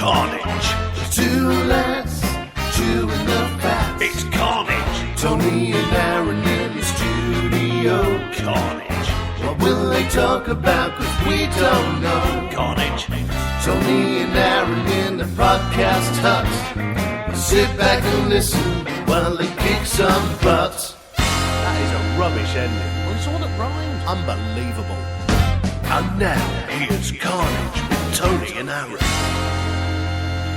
Carnage. Two lads chewing the fat. It's Carnage. Tony and Aaron in the studio. Carnage. What will they talk about? 'Cause we don't know. Carnage. Tony and Aaron in the podcast hut. Sit back and listen while they kick some butts. That is a rubbish ending. Well, it's all that rhymes. Unbelievable. And now, here's Carnage with Tony and Aaron.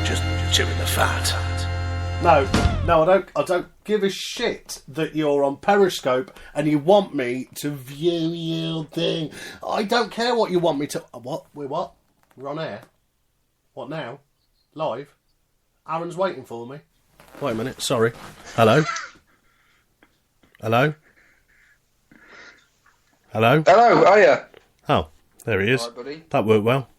Just chewing the fat. No, I don't give a shit that you're on Periscope and you want me to view your thing. I don't care what you want me to... What? We're what? We're on air? What now? Live? Aaron's waiting for me. Wait a minute, sorry. Hello? Hello? Hello? Hello, are you? Oh, there he is. All right, buddy. That worked well.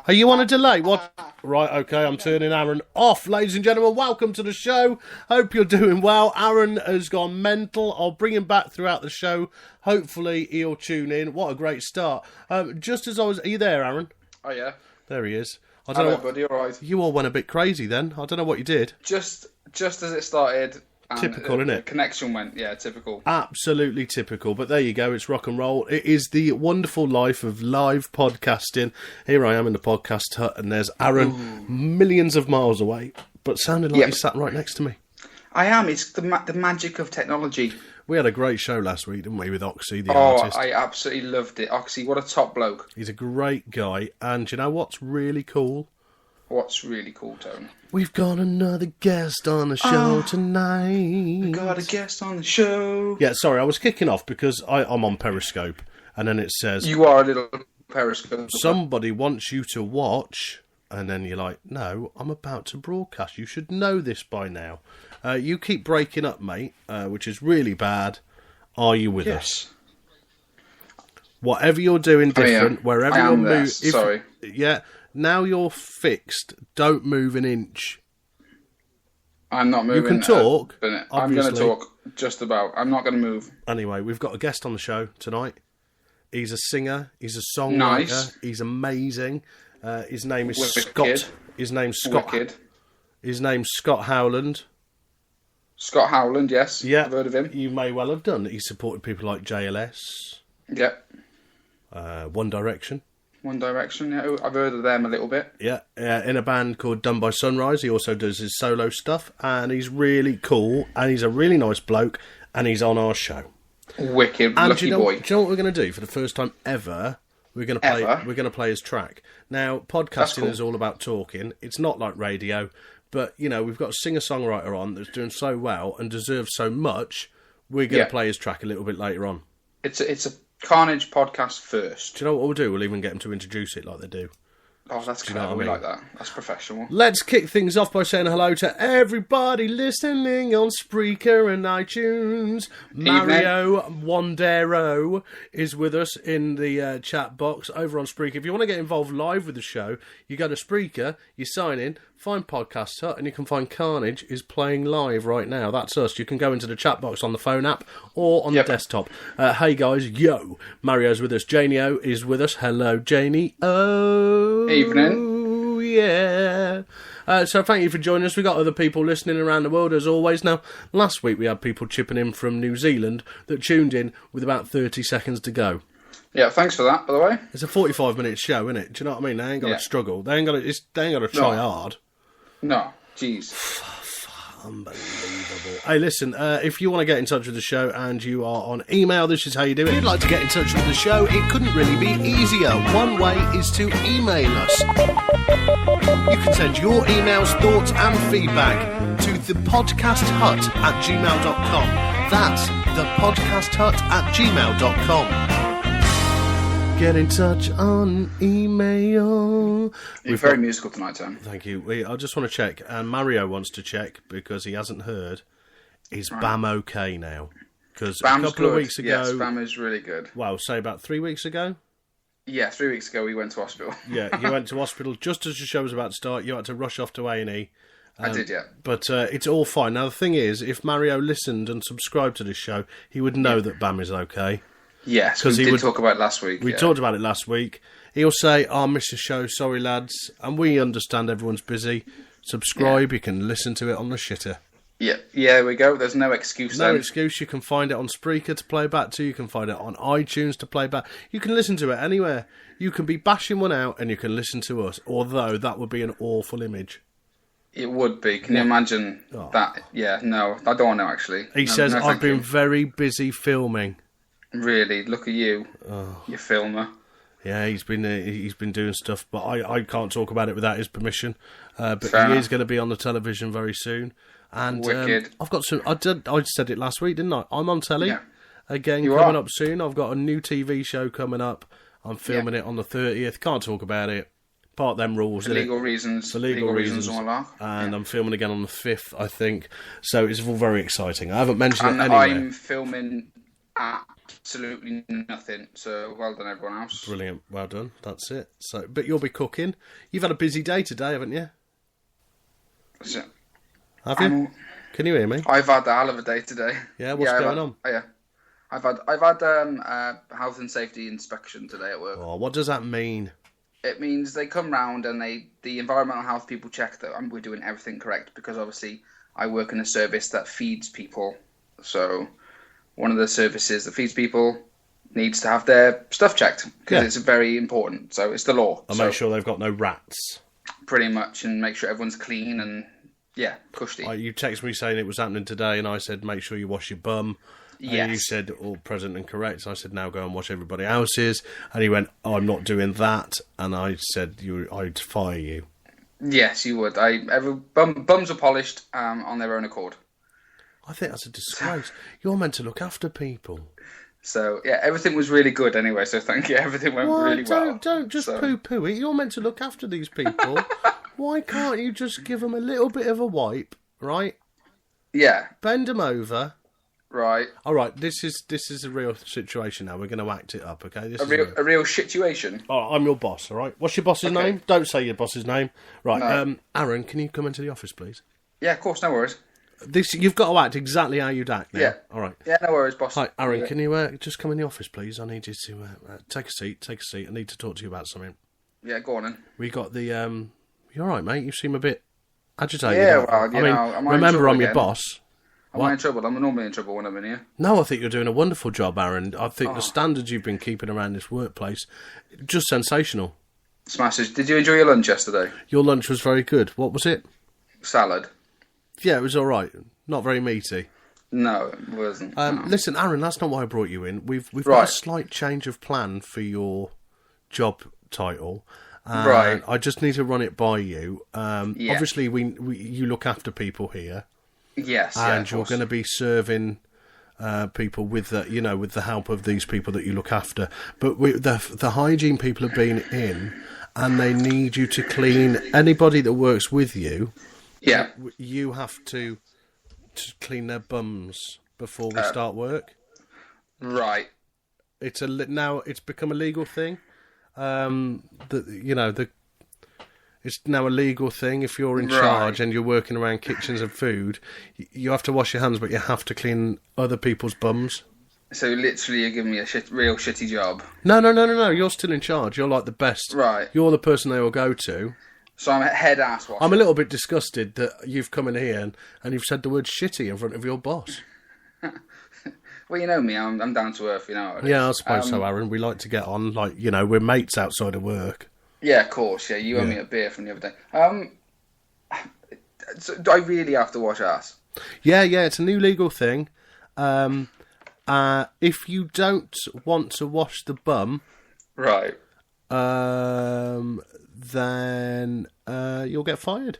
Are you on a delay? What? Right, okay, I'm turning Aaron off. Ladies and gentlemen, welcome to the show. Hope you're doing well. Aaron has gone mental. I'll bring him back throughout the show. Hopefully he'll tune in. What a great start. Just as I was... Are you there, Aaron? Oh, yeah. There he is. I don't Hello, know what, buddy, all right. You all went a bit crazy then. I don't know what you did. Just as it started... And Typical, isn't the it? connection went, yeah, typical. Absolutely typical, but there you go, it's rock and roll. It is the wonderful life of live podcasting. Here I am in the podcast hut, and there's Aaron millions of miles away, but sounding like Yep. he sat right next to me. I am, it's the magic of technology. We had a great show last week, didn't we, with Oxy, the Oh, artist. I absolutely loved it. Oxy, what a top bloke. He's a great guy, and you know what's really cool? What's really cool, Tony? We've got another guest on the show tonight. We got a guest on the show. Yeah, sorry, I was kicking off because I'm on Periscope, and then it says... You are a little Periscope. Somebody wants you to watch, and then you're like, no, I'm about to broadcast. You should know this by now. You keep breaking up, mate, which is really bad. Are you with us? Whatever you're doing different, wherever I you're am there. moving... Sorry. Yeah, now you're fixed. Don't move an inch. I'm not moving. You can talk, I'm going obviously. to talk just about. I'm not going to move. Anyway, we've got a guest on the show tonight. He's a singer. He's a songwriter. Nice. He's amazing. His name is Wicked. Scott. His name's Scott. Wicked. His name's Scott Howland. Scott Howland, yes. Yeah, I've heard of him. You may well have done. He supported people like JLS, Yep. One Direction. One Direction, yeah. I've heard of them a little bit. Yeah, in a band called Done by Sunrise. He also does his solo stuff, and he's really cool, and he's a really nice bloke, and he's on our show. Wicked, And lucky do you boy. know what we're going to do for the first time ever? We're going to play his track. Now, podcasting cool. is all about talking. It's not like radio, but you know we've got a singer-songwriter on that's doing so well and deserves so much. We're going to play his track a little bit later on. It's a Carnage podcast first. Do you know what we'll do? We'll even get him to introduce it like they do. Oh, that's you know clever. what I We mean? like that. That's professional. Let's kick things off by saying hello to everybody listening on Spreaker and iTunes. Mario Wandero is with us in the chat box over on Spreaker. If you want to get involved live with the show, you go to Spreaker, you sign in, find Podcast Hut, and you can find Carnage is playing live right now. That's us. You can go into the chat box on the phone app or on the desktop. Hey guys, yo, Mario's with us. Janie O is with us. Hello, Janie O. Evening. Yeah. So thank you for joining us. We've got other people listening around the world as always. Now, last week we had people chipping in from New Zealand that tuned in with about 30 seconds to go. Yeah, thanks for that, by the way. It's a 45-minute show, isn't it? Do you know what I mean? They ain't got to struggle. They ain't got to try hard. No, jeez. Unbelievable. Hey, listen, if you want to get in touch with the show and you are on email, this is how you do it. If you'd like to get in touch with the show, it couldn't really be easier. One way is to email us. You can send your emails, thoughts and feedback to thepodcasthut@gmail.com. That's thepodcasthut@gmail.com. Get in touch on email. You're very musical tonight, Tom. Thank you. I just want to check, and Mario wants to check because he hasn't heard. Is Bam okay now? Because a couple of weeks ago... Yes, Bam is really good. Well, say about 3 weeks ago? Yeah, 3 weeks ago we went to hospital. Yeah, you went to hospital just as the show was about to start. You had to rush off to A&E. I did, yeah. But it's all fine. Now, the thing is, if Mario listened and subscribed to this show, he would know that Bam is okay. Yes, 'Cause we he did would- talk about it last week. We yeah. talked about it last week. He'll say, "I missed the show, sorry lads," and we understand everyone's busy. Subscribe, you can listen to it on the shitter. Yeah, there we go. There's no excuse No then. excuse. You can find it on Spreaker to play back to. You can find it on iTunes to play back. You can listen to it anywhere. You can be bashing one out and you can listen to us. Although that would be an awful image. It would be. Can you imagine that? Yeah, no, I don't want to actually. He No, says, no, "I've thank been you. very busy filming." Really, look at you, you filmer. Yeah, he's been doing stuff, but I can't talk about it without his permission. But Fair he enough. is going to be on the television very soon. And Wicked. I've got some. I said it last week, didn't I? I'm on telly Yeah. again, You coming are. up soon. I've got a new TV show coming up. I'm filming it on the 30th. Can't talk about it. Part of them rules. For innit? legal reasons. For legal reasons. and all that. And I'm filming again on the 5th, I think. So it's all very exciting. I haven't mentioned And it anywhere. I'm filming absolutely nothing. So well done, everyone else. Brilliant. Well done. That's it. So, but you'll be cooking. You've had a busy day today, haven't you? That's it. Have you? Can you hear me? I've had a hell of a day today. Yeah, what's I've going had- on? Oh, yeah, I've had health and safety inspection today at work. Oh, what does that mean? It means they come round and the environmental health people check that we're doing everything correct, because obviously I work in a service that feeds people. So one of the services that feeds people needs to have their stuff checked, because it's very important. So it's the law. I'll So make sure they've got no rats. pretty much, and make sure everyone's clean and cushy. You text me saying it was happening today, and I said, make sure you wash your bum. And Yes. you said, all present and correct. So I said, now go and wash everybody else's. And he went, I'm not doing that. And I said, I'd fire you. Yes, you would. Bums are polished on their own accord. I think that's a disgrace. You're meant to look after people. So yeah, everything was really good anyway. So thank you. Everything went really well. Don't just poo-poo it. You're meant to look after these people. Why can't you just give them a little bit of a wipe, right? Yeah. Bend them over. Right. All right, this is a real situation now. We're going to act it up, okay? This A is real situation. Oh, I'm your boss, all right? What's your boss's Okay. name? Don't say your boss's name. Right, No. Aaron, can you come into the office, please? Yeah, of course. No worries. You've got to act exactly how you'd act now. Yeah. All right. Yeah, no worries, boss. Hi, Aaron, Yeah. can you just come in the office, please? I need you to take a seat. Take a seat. I need to talk to you about something. Yeah, go on then. We got the... You're all right, mate. You seem a bit agitated. Yeah, aren't well, you? you know, am I in remember, trouble I'm your again? boss. Am I in trouble? I'm normally in trouble when I'm in here. No, I think you're doing a wonderful job, Aaron. I think the standards you've been keeping around this workplace, just sensational. Smashes. Did you enjoy your lunch yesterday? Your lunch was very good. What was it? Salad. Yeah, it was all right. Not very meaty. No, it wasn't. No. Listen, Aaron, that's not why I brought you in. We've got a Right. slight change of plan for your job title. Right. I just need to run it by you. Yeah. Obviously, you look after people here, Yes, and yeah, you're going to be serving people with the help of these people that you look after. But the hygiene people have been in, and they need you to clean anybody that works with you. Yeah. You have to clean their bums before we start work. Right. Now it's become a legal thing. It's now a legal thing. If you're in charge and you're working around kitchens and food, you have to wash your hands, but you have to clean other people's bums. So literally, you're giving me a real shitty job. No. You're still in charge. You're like the best. Right. You're the person they will go to. So I'm a head ass washer. I'm a little bit disgusted that you've come in here and you've said the word shitty in front of your boss. Well, you know me. I'm down to earth. You know. What it Yeah, I is. suppose so, Aaron. We like to get on, we're mates outside of work. Yeah, of course. Yeah, you owe me a beer from the other day. So do I really have to wash ass? Yeah, it's a new legal thing. If you don't want to wash the bum, Right. then you'll get fired.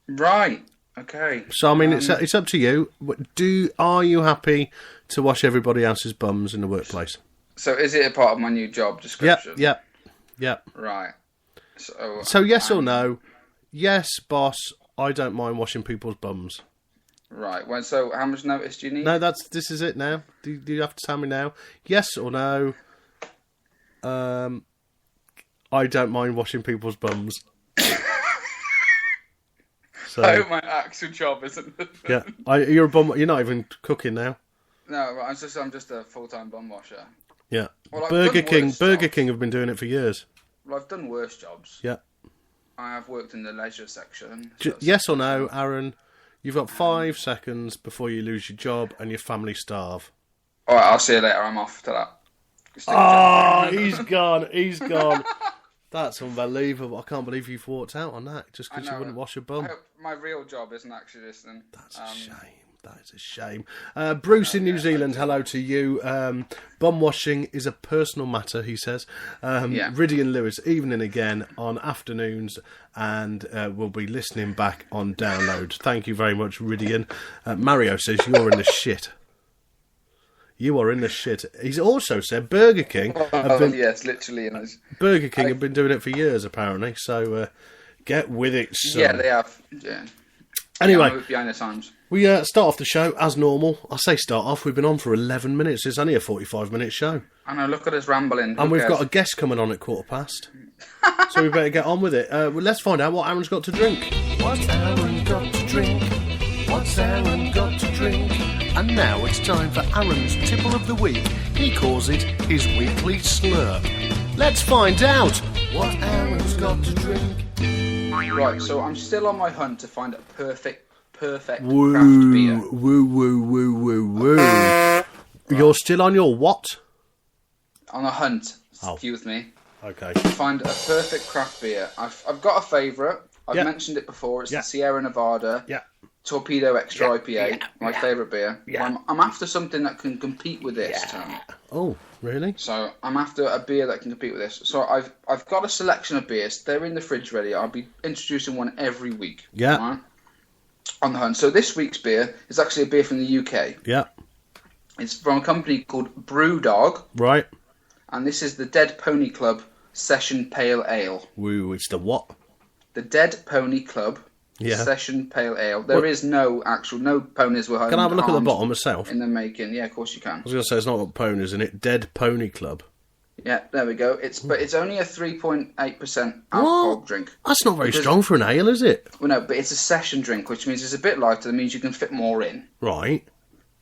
Right. Okay. So I mean, it's up to you. Are you happy to wash everybody else's bums in the workplace? So is it a part of my new job description? Yep. Right. So yes or no? Yes, boss. I don't mind washing people's bums. Right. Well, so how much notice do you need? No, this is it now. Do you have to tell me now? Yes or no? I don't mind washing people's bums. So, I hope my actual job isn't. yeah, you're a bum. You're not even cooking now. No, I'm just a full-time bum washer. Yeah. Well, I've Burger done King. worse Burger jobs. King have been doing it for years. Well, I've done worse jobs. Yeah. I have worked in the leisure section. Yes or no, Aaron? You've got 5 seconds before you lose your job and your family starve. All right, I'll see you later. I'm off to that. Oh, he's gone. He's gone. That's unbelievable. I can't believe you've walked out on that just because you wouldn't wash your bum. My real job isn't actually this then. That's a shame. That is a shame. Bruce in New Zealand, hello to you. Bum washing is a personal matter, he says. Ridian Lewis, evening again on afternoons, and we'll be listening back on download. Thank you very much, Ridian. Mario says you're in the shit. You are in the shit. He's also said Burger King. Yes, literally. Burger King have been doing it for years, apparently. So get with it, son. Yeah, they have. Yeah. Anyway, behind the times. We start off the show as normal. I say start off. We've been on for 11 minutes. It's only a 45-minute show. I know. Look at us rambling. And we've got a guest coming on at 15:15. So we better get on with it. Well, let's find out what Aaron's got to drink. What's Aaron got to drink? What's Aaron got to drink? And now it's time for Aaron's tipple of the week. He calls it his weekly slurp. Let's find out what Aaron's got to drink. Right, so I'm still on my hunt to find a perfect craft beer. Woo. You're still on your what? On a hunt, excuse me. Okay. To find a perfect craft beer. I've got a favourite. I've mentioned it before. It's the Sierra Nevada. Yeah. Torpedo Extra IPA, my favourite beer. Yeah. I'm after something that can compete with this, Tony. Oh, really? So I'm after a beer that can compete with this. So I've got a selection of beers. They're in the fridge ready. I'll be introducing one every week. Yeah. Right? On the hunt. So this week's beer is actually a beer from the UK. Yeah. It's from a company called Brewdog. Right. And this is the Dead Pony Club Session Pale Ale. Woo, it's the what? The Dead Pony Club Session Pale Ale. There is no ponies were Can I have a look at the bottom myself? In the making. Yeah, of course you can. I was going to say, it's not got ponies in it. Dead Pony Club. Yeah, there we go. But it's only a 3.8% alcohol drink. That's not very strong for an ale, is it? Well, no, but it's a session drink, which means it's a bit lighter. That means you can fit more in. Right.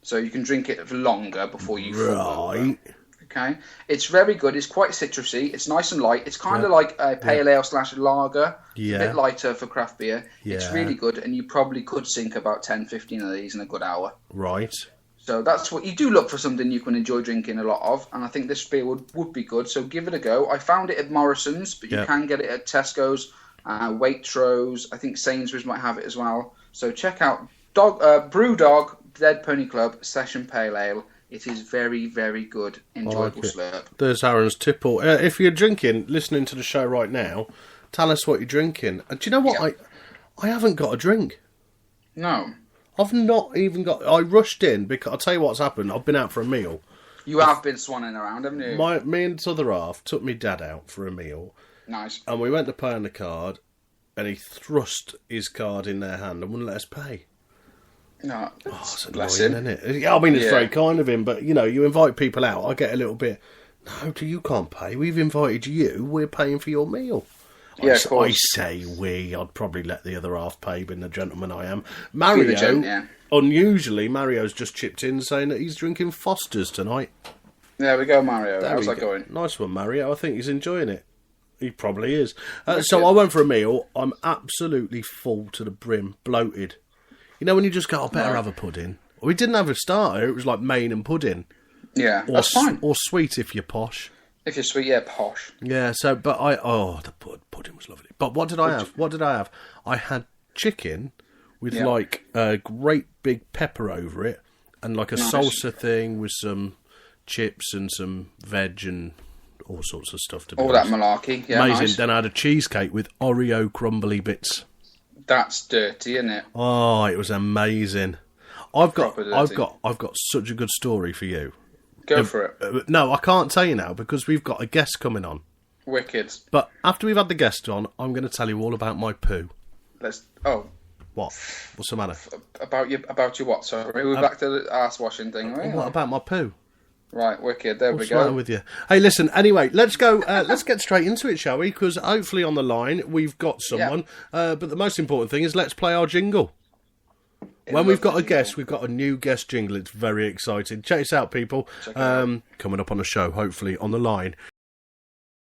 So you can drink it for longer before you fall over. Right. Okay. It's very good. It's quite citrusy. It's nice and light. It's kind of like a pale ale / lager. Yeah. A bit lighter for craft beer. Yeah. It's really good, and you probably could sink about 10, 15 of these in a good hour. Right. So that's what you do. Look for something you can enjoy drinking a lot of, and I think this beer would be good. So give it a go. I found it at Morrison's, but you can get it at Tesco's, Waitrose. I think Sainsbury's might have it as well. So check out Brewdog Dead Pony Club Session Pale Ale. It is very, very good. Enjoyable slurp. There's Aaron's tipple. If you're listening to the show right now, tell us what you're drinking. And do you know what? Yeah. I haven't got a drink. No. I've not even got... I rushed in because... I'll tell you what's happened. I've been out for a meal. You have been swanning around, haven't you? Me and his other half took me dad out for a meal. Nice. And we went to pay on the card, and he thrust his card in their hand and wouldn't let us pay. No, it's annoying, isn't it? I mean, it's very kind of him, but, you invite people out, I get a little bit, no, you can't pay. We've invited you. We're paying for your meal. Yeah, of course. I say we. I'd probably let the other half pay, being the gentleman I am. Mario, unusually, Mario's just chipped in saying that he's drinking Foster's tonight. There we go, Mario. How's that going? Nice one, Mario. I think he's enjoying it. He probably is. So I went for a meal. I'm absolutely full to the brim, bloated. You know when you just go, I better have a pudding. We didn't have a starter. It was like main and pudding. Yeah, that's fine. Or sweet if you're posh. If you're sweet, yeah, posh. Yeah, so, but the pudding was lovely. But what did I have? I had chicken with like a great big pepper over it and like a salsa thing with some chips and some veg and all sorts of stuff to be honest. That malarkey. Yeah, amazing. Nice. Then I had a cheesecake with Oreo crumbly bits. That's dirty, isn't it? Oh, it was amazing. I've got such a good story for you. Go for it. No, I can't tell you now because we've got a guest coming on. Wicked. But after we've had the guest on, I'm going to tell you all about my poo. What? What's the matter? About your what? Sorry, we're back to the arse washing thing. Right? What about my poo? Right, wicked. There What's we go. What's with you? Hey, listen. Anyway, let's go. Let's get straight into it, shall we? Because hopefully on the line we've got someone. But the most important thing is let's play our jingle. When we've got a guest, we've got a new guest jingle. It's very exciting. Check this out, people. Coming up on the show, hopefully on the line.